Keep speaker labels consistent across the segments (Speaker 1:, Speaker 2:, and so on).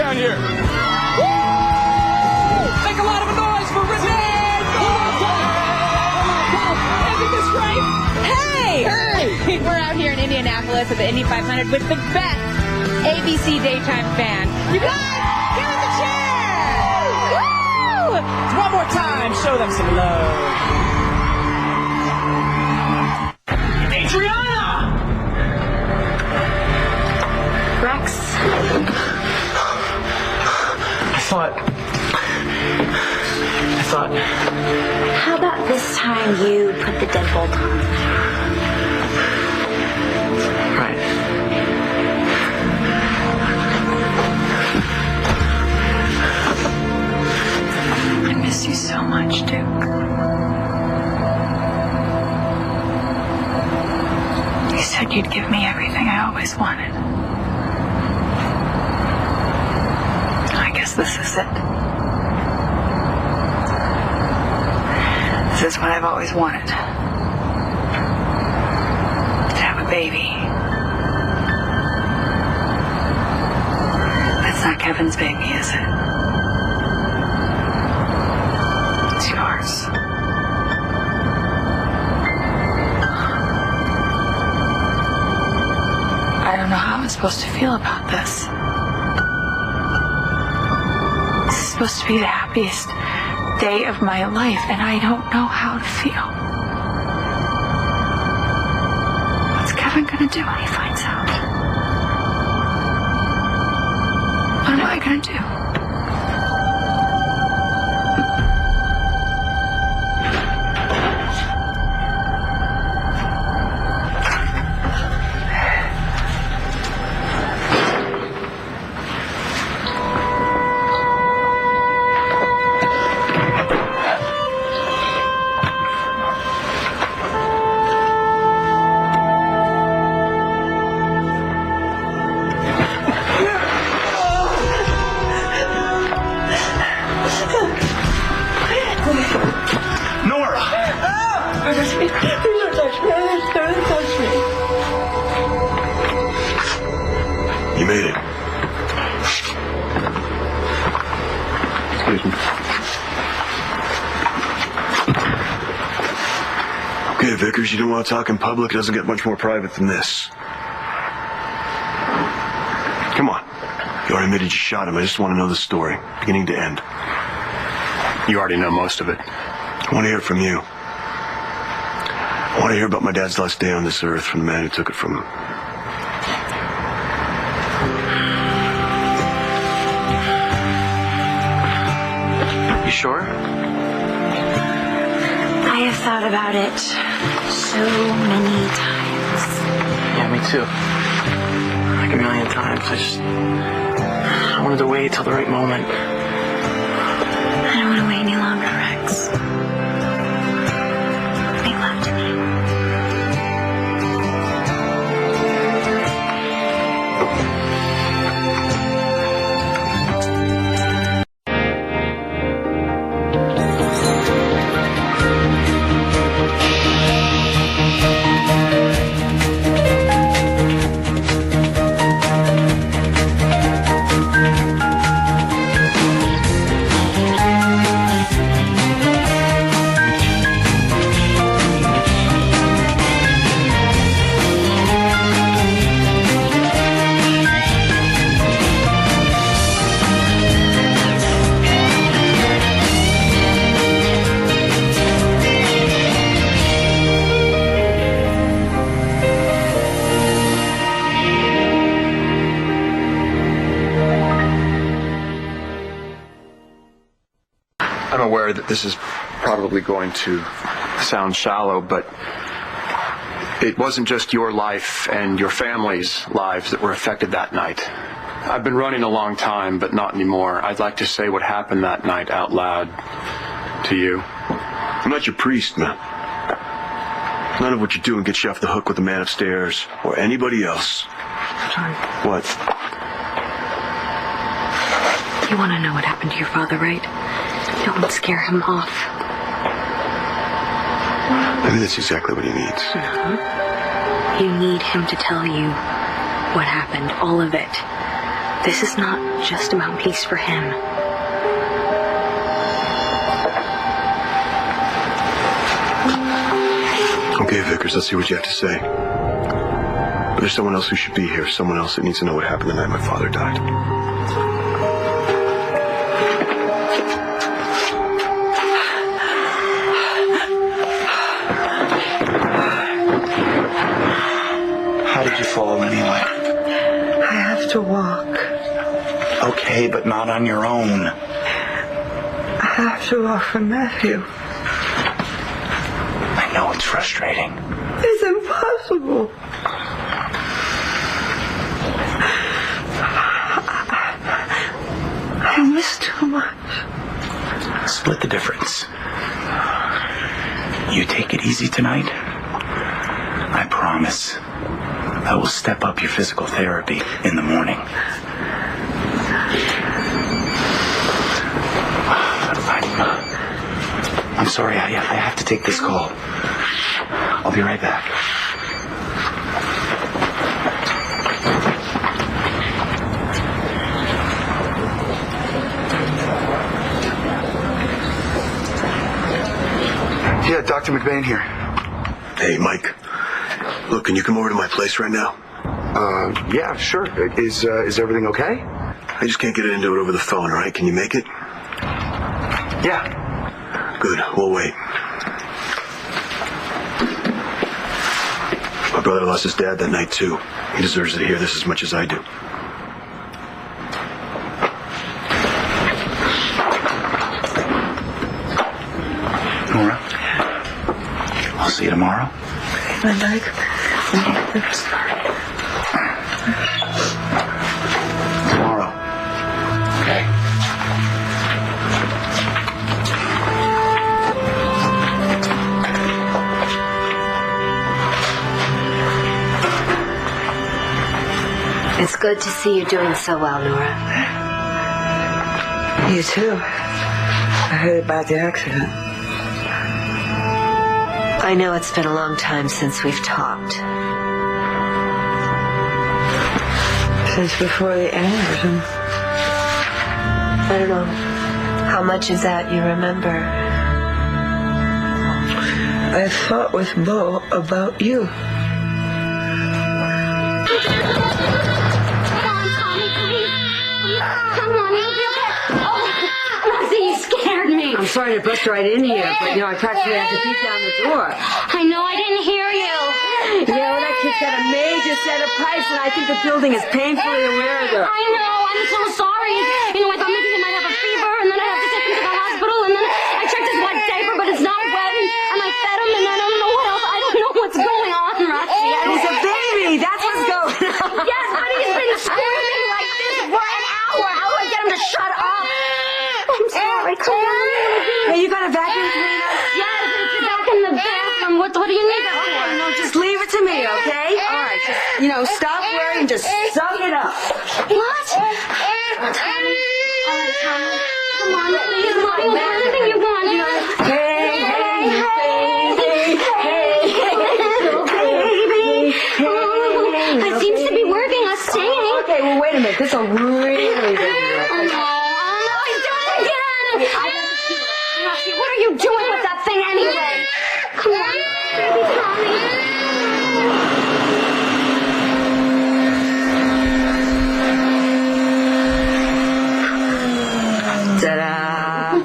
Speaker 1: down here. Woo! Make a lot of noise for Richard. Isn't this great?
Speaker 2: Hey! We're out here in Indianapolis at the Indy 500 with the best ABC daytime fan. You guys, give us a cheer! Woo!
Speaker 1: One more time, show them some love. Adriana!
Speaker 2: Rex.
Speaker 1: I thought...
Speaker 3: How about this time you put the deadbolt on?
Speaker 1: Right.
Speaker 3: I miss you so much, Duke. You said you'd give me everything I always wanted. I guess this is it. This is what I've always wanted. To have a baby. That's not Kevin's baby, is it? It's yours. I don't know how I'm supposed to feel about this. This is supposed to be the happiest day of my life, and I don't know how to feel. What's Kevin gonna do when he finds out? What am I gonna do?
Speaker 4: You made it. Excuse me. Okay, Vickers, you don't want to talk in public. It doesn't get much more private than this. Come on. You already admitted you shot him. I just want to know the story, beginning to end.
Speaker 5: You already know most of it.
Speaker 4: I want to hear it from you. I want to hear about my dad's last day on this earth from the man who took it from him.
Speaker 5: You sure?
Speaker 3: I have thought about it so many times.
Speaker 1: Yeah, me too. Like a million times. I wanted to wait till the right moment.
Speaker 3: I don't want to wait any longer, Rex. Make love to me.
Speaker 5: I'm aware that this is probably going to sound shallow, but it wasn't just your life and your family's lives that were affected that night. I've been running a long time, but not anymore. I'd like to say what happened that night out loud to you.
Speaker 4: I'm not your priest, man. None of what you're doing gets you off the hook with the man upstairs or anybody else.
Speaker 3: John,
Speaker 4: What?
Speaker 3: you want to know what happened to your father, right? Don't scare him off.
Speaker 4: Maybe that's exactly what he needs.
Speaker 3: You need him to tell you what happened, all of it.
Speaker 6: This is not just about peace for him.
Speaker 4: Okay, Vickers, let's see what you have to say. But there's someone else who should be here. Someone else that needs to know what happened the night my father died.
Speaker 7: How did you fall anyway?
Speaker 8: I have to walk.
Speaker 7: Okay, but not on your own.
Speaker 8: I have to walk for Matthew.
Speaker 7: I know it's frustrating.
Speaker 8: It's impossible. I miss too much.
Speaker 7: Split the difference. You take it easy tonight. I promise I will step up your physical therapy in the morning. I'm sorry, I have to take this call. I'll be right back.
Speaker 5: Yeah, Dr. McBain here.
Speaker 4: Hey, Mike. Look, can you come over to my place right now?
Speaker 5: Yeah, sure. Is everything okay?
Speaker 4: I just can't get into it over the phone, all right? Can you make it?
Speaker 5: Yeah.
Speaker 4: Good, we'll wait. My brother lost his dad that night, too. He deserves to hear this as much as I do.
Speaker 7: Nora, I'll see you tomorrow.
Speaker 8: I'm like, I'm sorry.
Speaker 7: Tomorrow. Okay.
Speaker 6: It's good to see you doing so well, Nora.
Speaker 8: You too. I heard about the accident.
Speaker 6: I know it's been a long time since we've talked.
Speaker 8: Since before the aneurysm.
Speaker 6: I don't know. How much of that you remember?
Speaker 8: I fought with Bo about you.
Speaker 9: I'm sorry to bust right in here, but, I practically had to beat down the door.
Speaker 10: I know, I didn't hear you.
Speaker 9: Yeah, well, that kid's got a major set of pipes, and I think the building is painfully aware of her.
Speaker 10: I know, I'm so sorry. I thought maybe he might have a fever, and then I'd have to take him to the hospital, and then I checked his wet diaper, but it's not wet, and I fed him, and I don't know what else. I don't know what's going on, Roxy.
Speaker 9: He's a baby, that's what's going on.
Speaker 10: Yes, but he's been screaming like this for an hour. How do I get him to shut up? I'm sorry, come on.
Speaker 9: Hey, you got a vacuum cleaner?
Speaker 10: Yes, it's back in the bathroom. What do you need that for?
Speaker 9: Okay, no, just leave it to me, okay? All right, just, stop worrying and just suck it up.
Speaker 10: What? Tommy. All right, Tommy. Come on, please, Mommy. We'll do anything you want.
Speaker 9: Hey,
Speaker 10: little baby. Oh, it seems to be working. Us singing.
Speaker 9: Okay, well, wait a minute. This will really be
Speaker 10: What are you doing with that thing anyway? Come on, baby Tommy.
Speaker 9: Ta-da!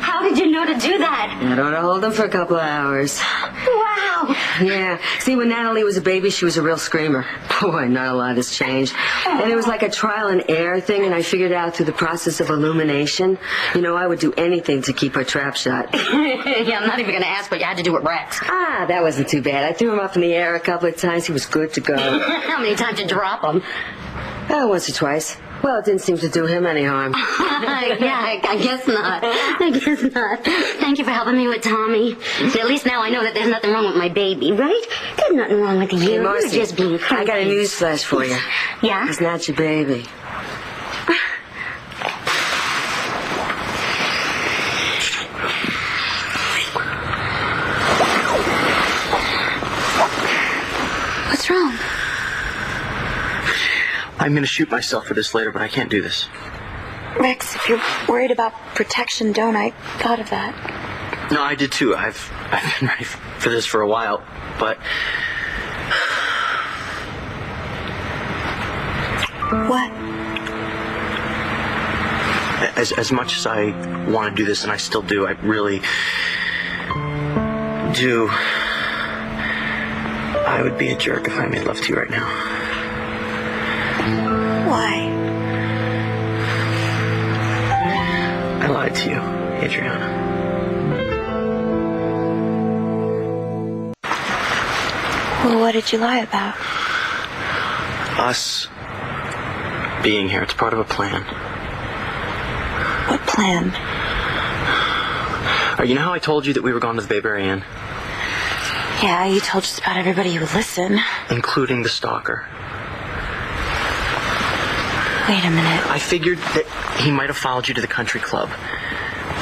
Speaker 10: How did you know to do that?
Speaker 9: I ought to hold them for a couple of hours.
Speaker 10: Wow.
Speaker 9: Yeah. See, when Natalie was a baby, she was a real screamer. Boy, not a lot has changed. And it was like a trial and error thing, and I figured out through the process of illumination. I would do anything to keep her trap shut.
Speaker 10: Yeah, I'm not even going to ask what you had to do with Rex.
Speaker 9: Ah, that wasn't too bad. I threw him up in the air a couple of times. He was good to go.
Speaker 10: How many times did you drop him?
Speaker 9: Once or twice. Well, it didn't seem to do him any harm.
Speaker 10: Yeah, I guess not. I guess not. Thank you for helping me with Tommy. At least now I know that there's nothing wrong with my baby, right? There's nothing wrong with you.
Speaker 9: Hey,
Speaker 10: You're
Speaker 9: Marcy,
Speaker 10: just being crazy.
Speaker 9: I got a news flash for you.
Speaker 10: Yeah?
Speaker 9: He's not your baby.
Speaker 10: What's wrong?
Speaker 1: I'm going to shoot myself for this later, but I can't do this.
Speaker 3: Rex, if you're worried about protection, don't. I thought of that.
Speaker 1: No, I did too. I've been ready for this for a while, but...
Speaker 3: What?
Speaker 1: As much as I want to do this, and I still do, I really do. I would be a jerk if I made love to you right now.
Speaker 3: Why?
Speaker 1: I lied to you, Adriana.
Speaker 3: Well, what did you lie about?
Speaker 1: Us being here. It's part of a plan.
Speaker 3: What plan?
Speaker 1: You know how I told you that we were going to the Bayberry Inn?
Speaker 3: Yeah, you told just about everybody who would listen.
Speaker 1: Including the stalker.
Speaker 3: Wait a minute.
Speaker 1: I figured that he might have followed you to the country club.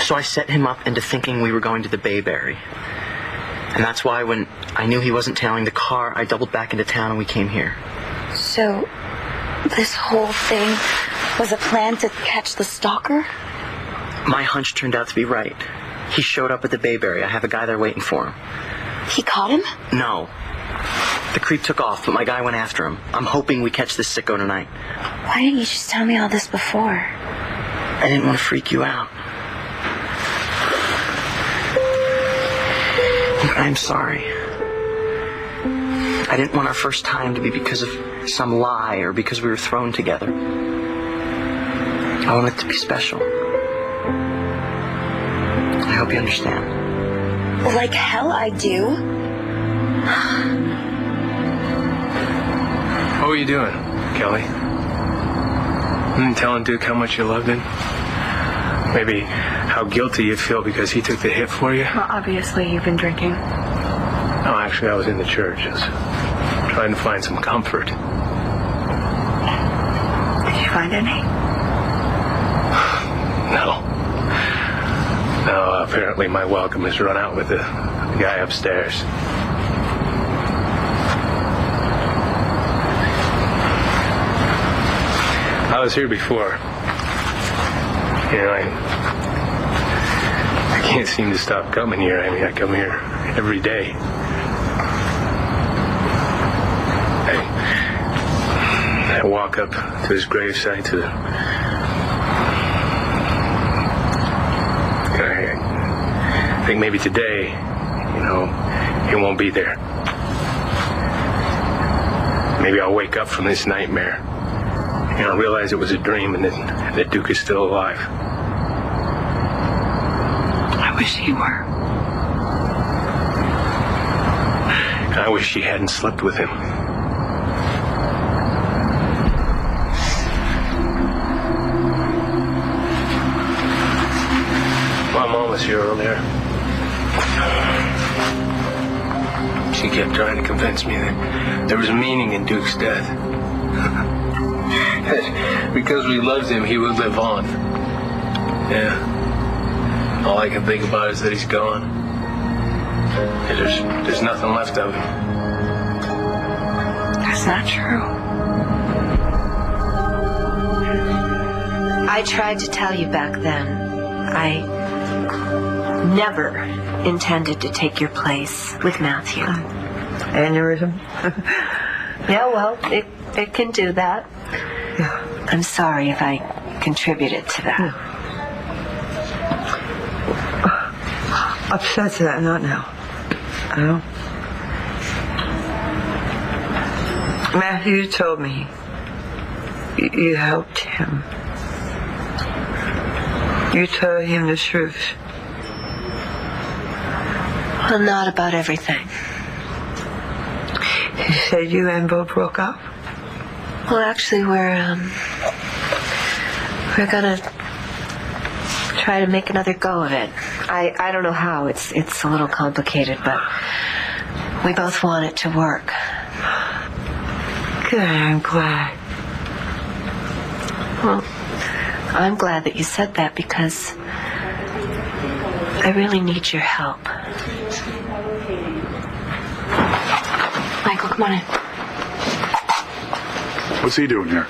Speaker 1: So I set him up into thinking we were going to the Bayberry. And that's why when I knew he wasn't tailing the car, I doubled back into town and we came here.
Speaker 3: So, this whole thing was a plan to catch the stalker?
Speaker 1: My hunch turned out to be right. He showed up at the Bayberry. I have a guy there waiting for him.
Speaker 3: He caught him?
Speaker 1: No. The creep took off, but my guy went after him. I'm hoping we catch this sicko tonight.
Speaker 3: Why didn't you just tell me all this before?
Speaker 1: I didn't want to freak you out. I'm sorry. I didn't want our first time to be because of some lie or because we were thrown together. I want it to be special. I hope you understand.
Speaker 3: Like hell I do.
Speaker 11: What were you doing, Kelly? Telling Duke how much you loved him? Maybe how guilty you feel because he took the hit for you?
Speaker 3: Well, obviously you've been drinking.
Speaker 11: No, actually, I was in the church, just trying to find some comfort.
Speaker 3: Did you find any?
Speaker 11: No. No, apparently my welcome has run out with the guy upstairs. I was here before. You know, I can't seem to stop coming here. I mean, I come here every day. I walk up to his gravesite I think maybe today, you know, he won't be there. Maybe I'll wake up from this nightmare and I'll realize it was a dream and that Duke is still alive.
Speaker 3: I wish he were.
Speaker 11: I wish she hadn't slept with him. My mom was here earlier. She kept trying to convince me that there was meaning in Duke's death. Because we loved him, he would live on. Yeah. All I can think about is that he's gone. And there's nothing left of him.
Speaker 3: That's not true.
Speaker 6: I tried to tell you back then. I never intended to take your place with Matthew.
Speaker 8: Aneurysm?
Speaker 6: Yeah, well, it can do that.
Speaker 8: Yeah.
Speaker 6: I'm sorry if I contributed to that.
Speaker 8: Yeah. Upset to that, not now. No. Matthew told me you helped him. You told him the truth.
Speaker 6: Well, not about everything.
Speaker 8: He said you and Bo broke up?
Speaker 6: Well, actually, we're gonna try to make another go of it. I don't know how. It's a little complicated, but we both want it to work.
Speaker 8: Good, I'm glad.
Speaker 6: Well, I'm glad that you said that because I really need your help.
Speaker 3: Michael, come on in.
Speaker 7: What's he doing here?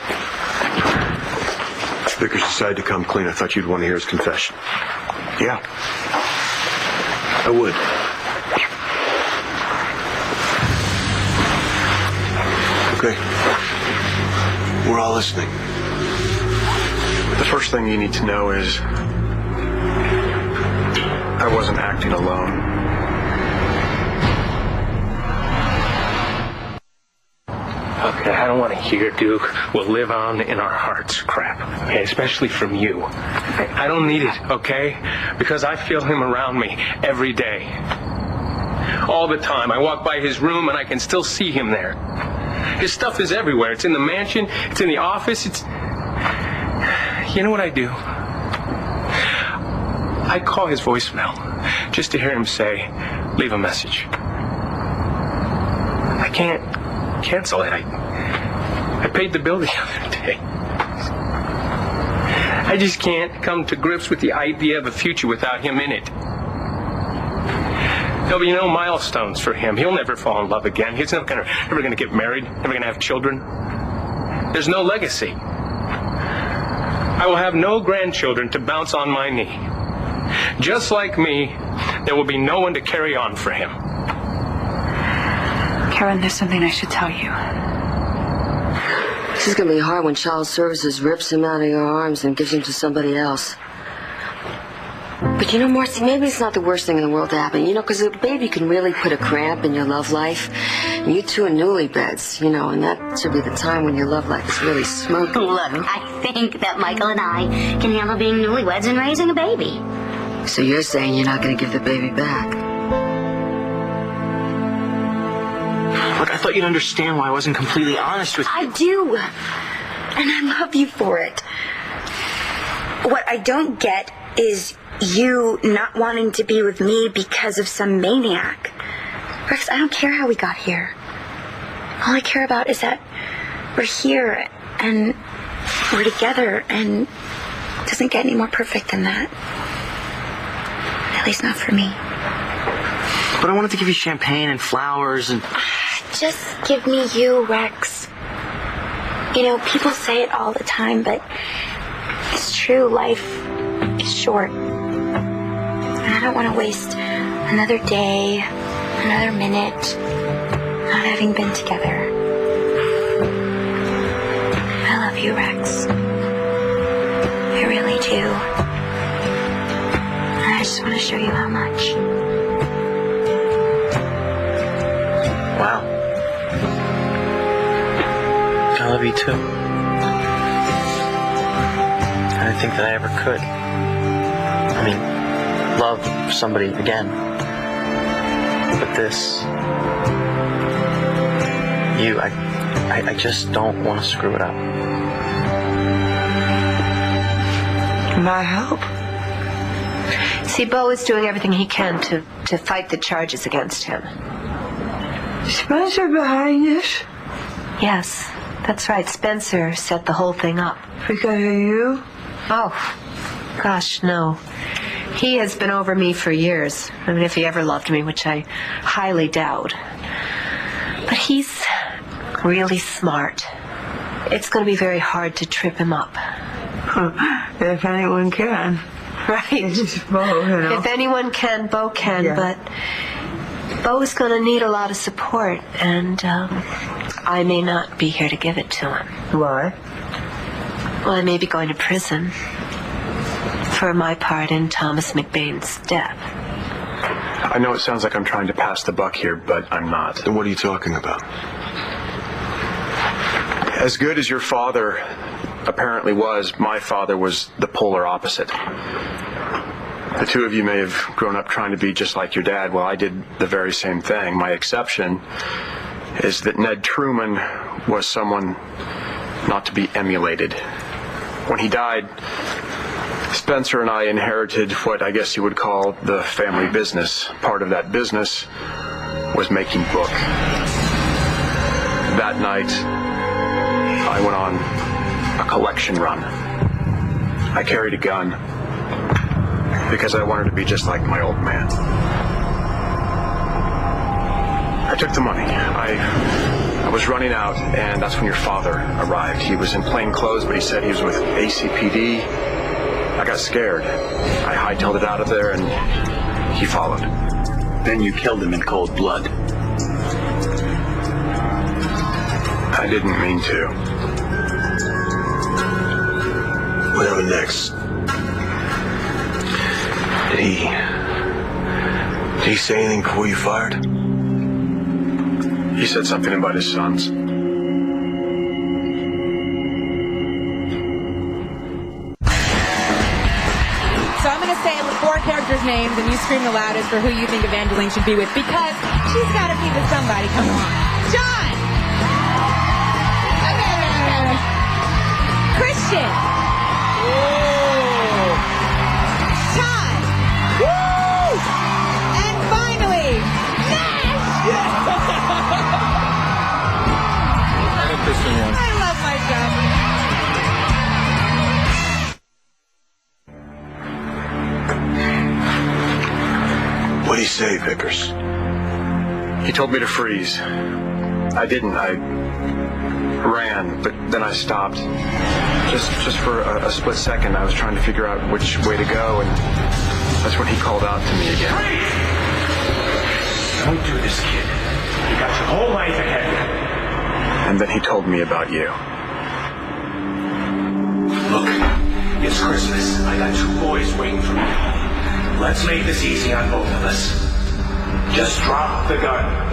Speaker 4: Vickers decided to come clean. I thought you'd want to hear his confession.
Speaker 7: Yeah.
Speaker 4: I would. Okay. We're all listening.
Speaker 5: The first thing you need to know is I wasn't acting alone.
Speaker 11: Okay, I don't want to hear Duke will live on in our hearts crap, okay, especially from you. I don't need it, okay? Because I feel him around me every day. All the time. I walk by his room and I can still see him there. His stuff is everywhere. It's in the mansion, it's in the office, it's... You know what I do? I call his voicemail just to hear him say, leave a message. I can't cancel it. I paid the bill the other day. I just can't come to grips with the idea of a future without him in it. There'll be no milestones for him. He'll never fall in love again. He's never gonna get married, never gonna have children. There's no legacy. I will have no grandchildren to bounce on my knee. Just like me, there will be no one to carry on for him.
Speaker 3: Karen, there's something I should tell you.
Speaker 9: This is going to be hard when child services rips him out of your arms and gives him to somebody else. But you know, Marcy, maybe it's not the worst thing in the world to happen, you know, because a baby can really put a cramp in your love life. And you two are newlyweds, you know, and that should be the time when your love life is really smoking.
Speaker 10: Look, I think that Michael and I can handle being newlyweds and raising a baby.
Speaker 9: So you're saying you're not going to give the baby back?
Speaker 1: Look, I thought you'd understand why I wasn't completely honest with you.
Speaker 12: I do. And I love you for it. What I don't get is you not wanting to be with me because of some maniac. Rex, I don't care how we got here. All I care about is that we're here and we're together, and it doesn't get any more perfect than that. At least not for me.
Speaker 1: But I wanted to give you champagne and flowers and...
Speaker 12: Just give me you, Rex. You know, people say it all the time, but it's true. Life is short. And I don't want to waste another day, another minute, not having been together. I love you, Rex. I really do. And I just want to show you how much.
Speaker 1: Wow. I love you too. I didn't think that I ever could. I mean, love somebody again. But this... You, I just don't want to screw it up.
Speaker 8: Can I help?
Speaker 6: See, Bo is doing everything he can to fight the charges against him.
Speaker 8: Spencer behind this?
Speaker 6: Yes, that's right. Spencer set the whole thing up.
Speaker 8: Because of you?
Speaker 6: Oh, gosh, no. He has been over me for years. I mean, if he ever loved me, which I highly doubt. But he's really smart. It's going to be very hard to trip him up.
Speaker 8: If anyone can.
Speaker 6: Right.
Speaker 8: It's just Bo, you know.
Speaker 6: If anyone can, Bo can,
Speaker 8: yeah.
Speaker 6: But Bo's going to need a lot of support, and I may not be here to give it to him.
Speaker 8: Why?
Speaker 6: Well, I may be going to prison for my part in Thomas McBain's death.
Speaker 5: I know it sounds like I'm trying to pass the buck here, but I'm not.
Speaker 4: Then what are you talking about?
Speaker 5: As good as your father apparently was, my father was the polar opposite. The two of you may have grown up trying to be just like your dad. Well, I did the very same thing. My exception is that Ned Truman was someone not to be emulated. When he died, Spencer and I inherited what I guess you would call the family business. Part of that business was making book. That night, I went on a collection run. I carried a gun because I wanted to be just like my old man. I took the money. I I was running out, and that's when your father arrived. He was in plain clothes, but he said he was with ACPD. I got scared. I hightailed it out of there, and he followed.
Speaker 7: Then you killed him in cold blood.
Speaker 5: I didn't mean to.
Speaker 4: What happened next? Did he say anything before you fired?
Speaker 5: He said something about his sons.
Speaker 2: So I'm going to say the 4 characters' names, and you scream the loudest for who you think Evangeline should be with, because she's got to be with somebody. Come on. John! Okay. Christian! Ooh. Todd! Woo! And finally, Nash! I love my John.
Speaker 4: What did he say, Vickers?
Speaker 5: He told me to freeze. I didn't. I ran, but then I stopped. Just for a split second, I was trying to figure out which way to go, and that's when he called out to me again.
Speaker 11: Freeze! Don't do this, kid. You got your whole life ahead of you.
Speaker 5: And then he told me about you.
Speaker 11: Look, it's Christmas. I got 2 boys waiting for me. Let's make this easy on both of us. Just drop the gun.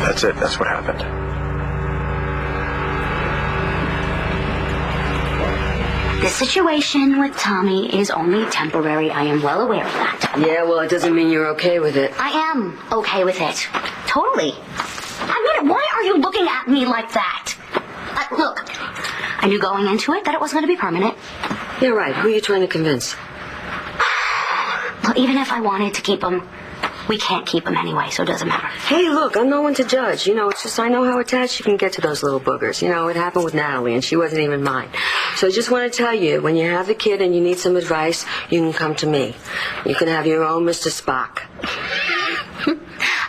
Speaker 5: That's it. That's what happened.
Speaker 10: The situation with Tommy is only temporary. I am well aware of that.
Speaker 9: Yeah, well, it doesn't mean you're okay with it.
Speaker 10: I am okay with it. Totally. I mean, why are you looking at me like that? Look, I knew going into it that it wasn't going to be permanent.
Speaker 9: Yeah, right. Who are you trying to convince?
Speaker 10: Well, even if I wanted to keep him, we can't keep him anyway, so it doesn't matter.
Speaker 9: Hey, look, I'm no one to judge. You know, it's just I know how attached you can get to those little boogers. You know, it happened with Natalie, and she wasn't even mine. So I just want to tell you, when you have a kid and you need some advice, you can come to me. You can have your own Mr. Spock.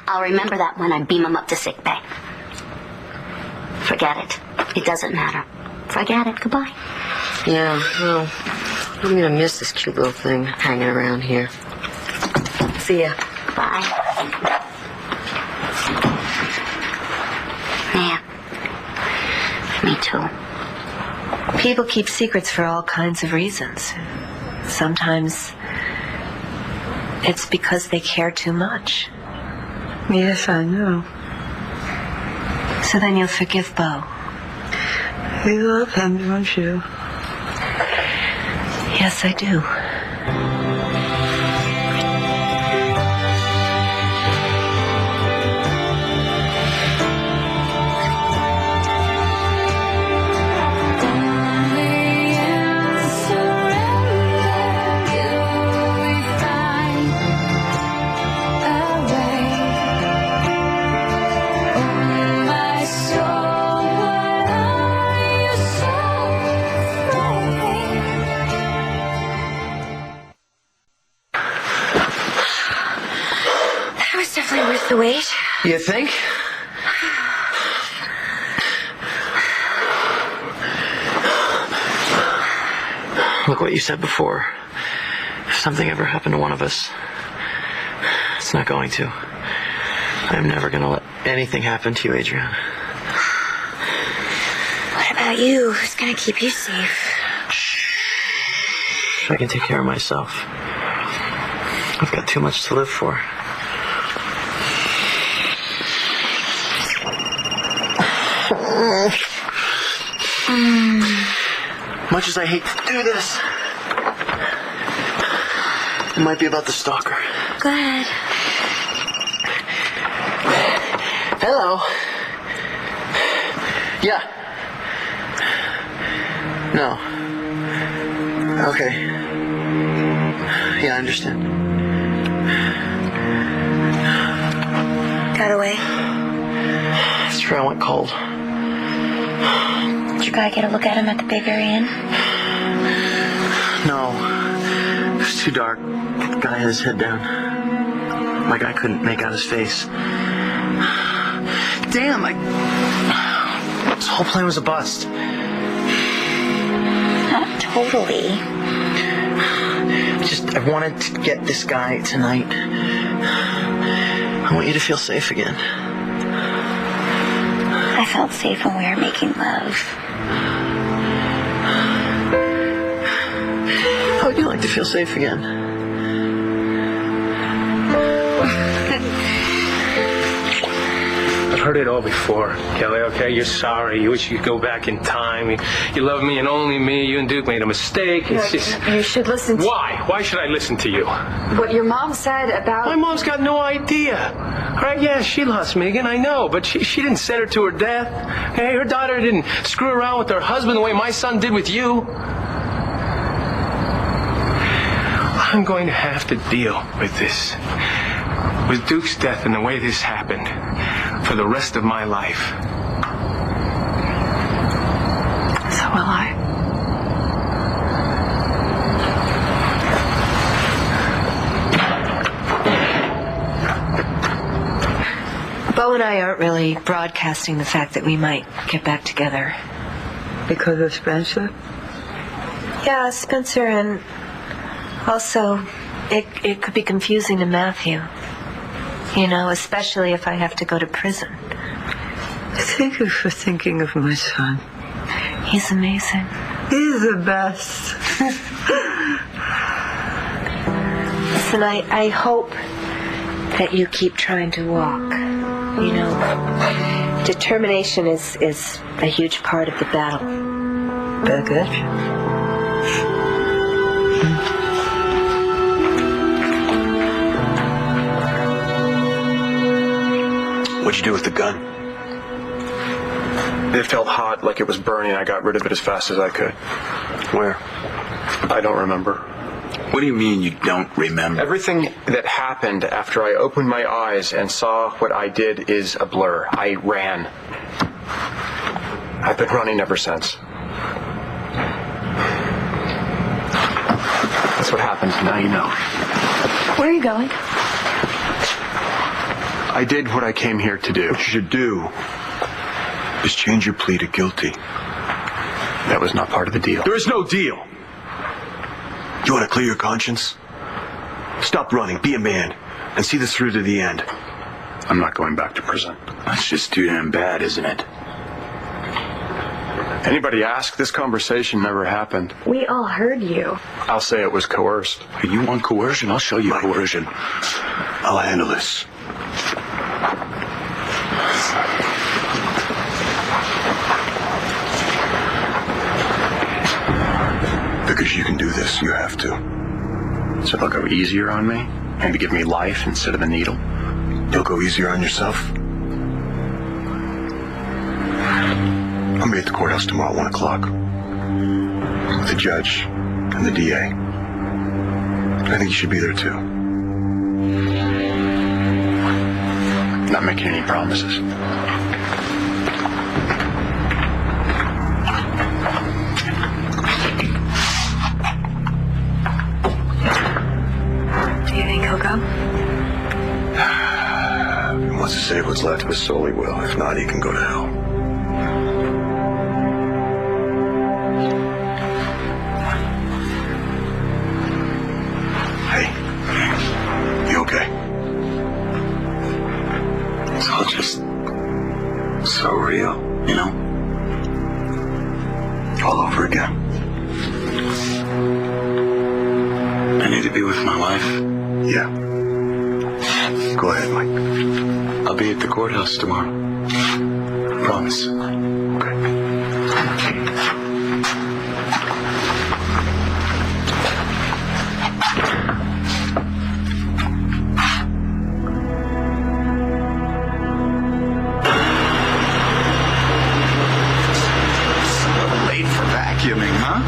Speaker 10: I'll remember that when I beam him up to sick bay. Forget it. It doesn't matter. Forget it. Goodbye.
Speaker 9: Yeah, well, I'm going to miss this cute little thing hanging around here. See ya.
Speaker 10: Bye. Yeah. Me too.
Speaker 6: People keep secrets for all kinds of reasons. Sometimes it's because they care too much.
Speaker 8: Yes, I know.
Speaker 6: So then you'll forgive Bo.
Speaker 8: You love him, don't you?
Speaker 6: Yes, I do.
Speaker 12: The wait?
Speaker 1: You think? Look what you said before. If something ever happened to one of us, it's not going to. I'm never going to let anything happen to you, Adrian.
Speaker 12: What about you? Who's gonna keep you safe?
Speaker 1: I can take care of myself. I've got too much to live for. Much as I hate to do this, it might be about the stalker.
Speaker 12: Go ahead.
Speaker 1: Hello. Yeah. No. Okay. Yeah, I understand.
Speaker 12: Got away?
Speaker 1: That's true, I went cold.
Speaker 12: Did your guy get a look at him at the Bayberry Inn?
Speaker 1: No. It was too dark. The guy had his head down. My guy couldn't make out his face. Damn, this whole plan was a bust.
Speaker 12: Not totally.
Speaker 1: I wanted to get this guy tonight. I want you to feel safe again.
Speaker 12: I felt safe when we were making love.
Speaker 1: How would you like to feel safe again?
Speaker 11: I've heard it all before, Kelly, okay? You're sorry. You wish you could go back in time. You love me and only me. You and Duke made a mistake. It's just...
Speaker 3: You should listen to...
Speaker 11: Why? Why should I listen to you?
Speaker 3: What your mom said about...
Speaker 11: My mom's got no idea. All right, yeah, she lost Megan, I know, but she didn't send her to her death. Hey, her daughter didn't screw around with her husband the way my son did with you. I'm going to have to deal with this. With Duke's death and the way this happened for the rest of my life.
Speaker 3: So will I.
Speaker 6: Bo and I aren't really broadcasting the fact that we might get back together.
Speaker 8: Because of Spencer?
Speaker 6: Yeah, Spencer, and also it could be confusing to Matthew. You know, especially if I have to go to prison.
Speaker 8: Thank you for thinking of my son.
Speaker 6: He's amazing.
Speaker 8: He's the best.
Speaker 6: Listen, I hope that you keep trying to walk. You know, determination is a huge part of the battle.
Speaker 8: Baggage?
Speaker 4: What'd you do with the gun?
Speaker 5: It felt hot, like it was burning. I got rid of it as fast as I could.
Speaker 4: Where?
Speaker 5: I don't remember.
Speaker 7: What do you mean you don't remember?
Speaker 5: Everything that happened after I opened my eyes and saw what I did is a blur. I ran. I've been running ever since. That's what happened. Now you know.
Speaker 3: Where are you going?
Speaker 5: I did what I came here to do.
Speaker 4: What you should do is change your plea to guilty.
Speaker 5: That was not part of the deal.
Speaker 4: There is no deal. You want to clear your conscience? Stop running, be a man, and see this through to the end.
Speaker 5: I'm not going back to prison.
Speaker 7: That's just too damn bad, isn't it?
Speaker 5: Anybody ask? This conversation never happened.
Speaker 3: We all heard you.
Speaker 5: I'll say it was coerced.
Speaker 7: You want coercion? I'll show you coercion.
Speaker 4: I'll handle this. Because you can do this, you have to.
Speaker 5: So they'll go easier on me? And to give me life instead of a needle?
Speaker 4: You'll go easier on yourself? I'll be at the courthouse tomorrow at 1 o'clock. With the judge and the DA. I think you should be there too.
Speaker 5: Not making any promises.
Speaker 3: Do you think he'll go?
Speaker 4: If he wants to save what's left of his soul, he will. If not, he can go to hell. Hey. You okay?
Speaker 7: It's all just so real, you know?
Speaker 4: All over again.
Speaker 7: I need to be with my wife.
Speaker 4: Yeah. Go ahead, Mike.
Speaker 7: I'll be at the courthouse tomorrow. Promise.
Speaker 4: Okay.
Speaker 7: Late for vacuuming, huh?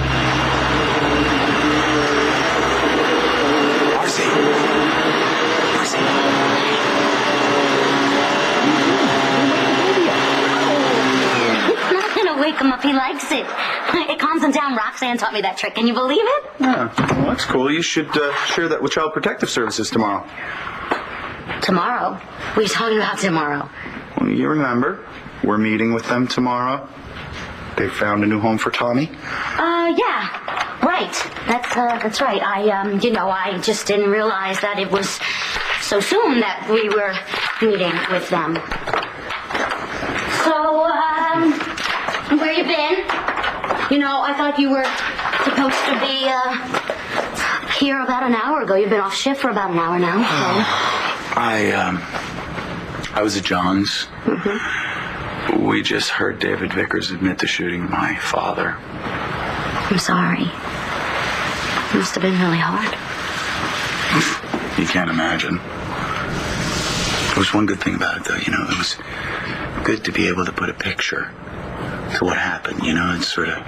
Speaker 10: wake him up. He likes it. It calms him down. Roxanne taught me that trick. Can you believe it?
Speaker 7: Yeah, well, that's cool. You should share that with Child Protective Services tomorrow.
Speaker 10: Tomorrow? What are you talking about tomorrow?
Speaker 7: Well, you remember, we're meeting with them tomorrow. They found a new home for Tommy.
Speaker 10: Yeah. Right. That's right. I just didn't realize that it was so soon that we were meeting with them. So, where you been? I thought you were supposed to be, here about an hour ago. You've been off shift for about an hour now.
Speaker 7: I was at John's.
Speaker 10: Mm-hmm.
Speaker 7: We just heard David Vickers admit to shooting my father.
Speaker 10: I'm sorry. It must have been really hard.
Speaker 7: You can't imagine. There was one good thing about it, though. It was good to be able to put a picture to what happened. It sort of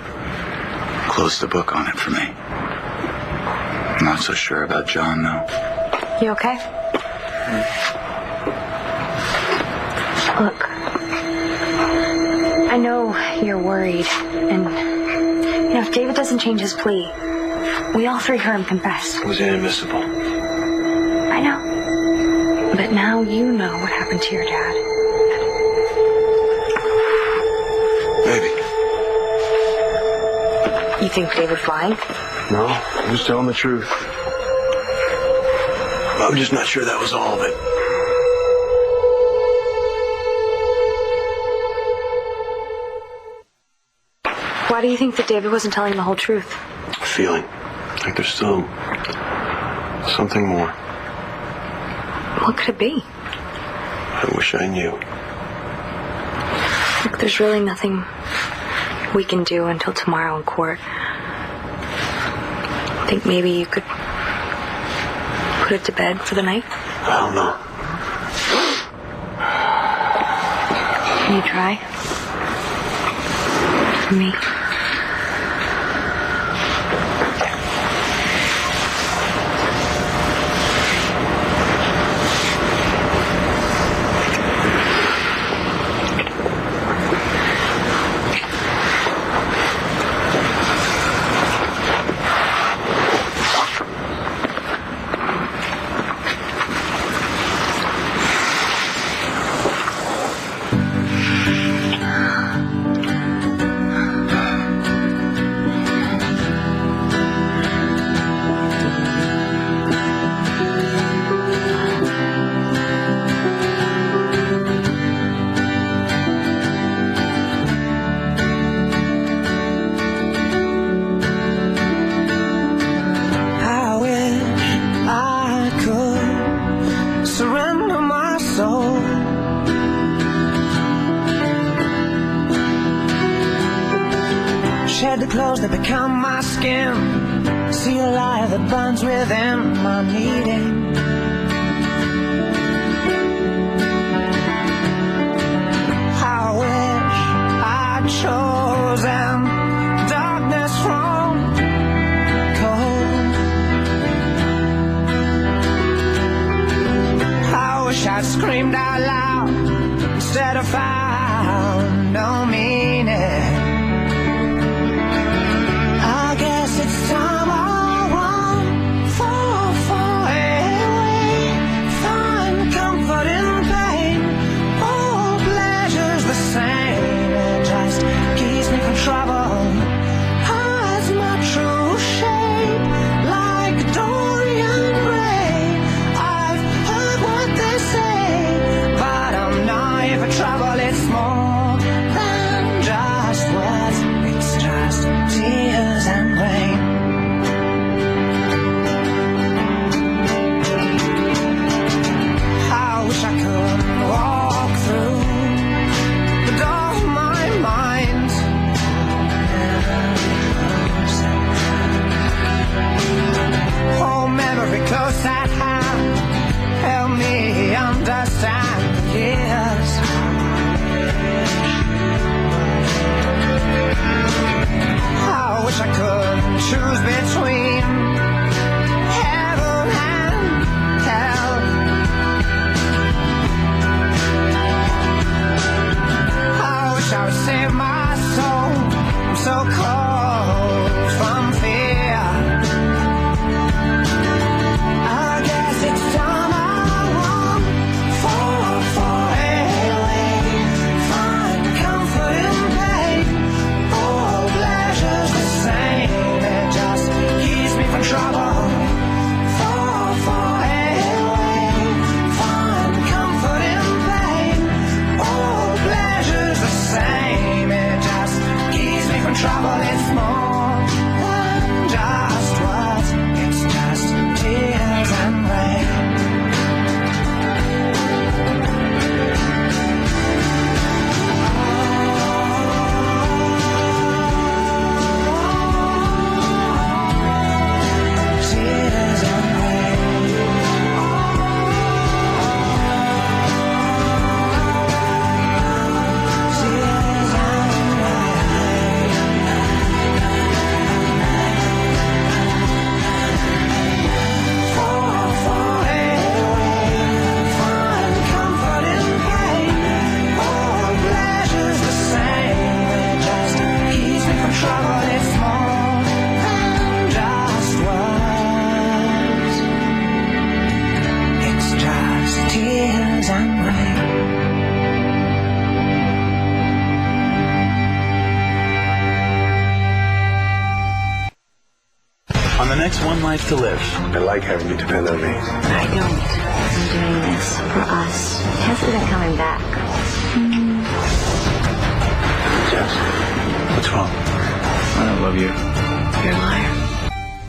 Speaker 7: closed the book on it for me. I'm not so sure about John, though.
Speaker 6: You okay? Look, I know you're worried, and if David doesn't change his plea, we all three heard him confess.
Speaker 4: It was inadmissible.
Speaker 6: I know. But now you know what happened to your dad.
Speaker 4: Maybe.
Speaker 6: You think David's lying?
Speaker 4: No, I'm just telling the truth. I'm just not sure that was all of it.
Speaker 6: Why do you think that David wasn't telling the whole truth?
Speaker 4: A feeling. Like there's still something more.
Speaker 6: What could it be?
Speaker 4: I wish I knew.
Speaker 6: Look, there's really nothing we can do until tomorrow in court. I think maybe you could put it to bed for the night?
Speaker 4: I don't know.
Speaker 6: Can you try? For me?
Speaker 13: Shed the clothes that become my skin. See a light that burns within my needing. I wish I'd chosen darkness from cold. I wish I'd screamed out loud instead of found no meaning. It's time I won't fall away. Find comfort in pain. All pleasure's the same. It just keeps me from trouble. Hides my true shape like Dorian Gray. I've heard what they say, but I'm not here for trouble. It's more than just words. It's just tears and rain. I wish I could walk through the door of my mind. Hold memory close at hand. Help me understand the years. I wish I could choose between heaven and hell. I wish I would save my soul so cold from fear. I guess it's time I won't fall away. Find comfort in pain. All pleasure's the same. It just keeps me from trouble. Trouble, it's more than just words. It's just tears and rain. Tears and rain. Tears and rain. Trouble, it's more than just words. It's just tears and rain.
Speaker 7: On the next One Life to Live.
Speaker 4: I like having you depend on me.
Speaker 14: I don't. I'm doing this for us. He hasn't been coming back.
Speaker 7: Jess, what's wrong? I don't love you.
Speaker 14: You're lying.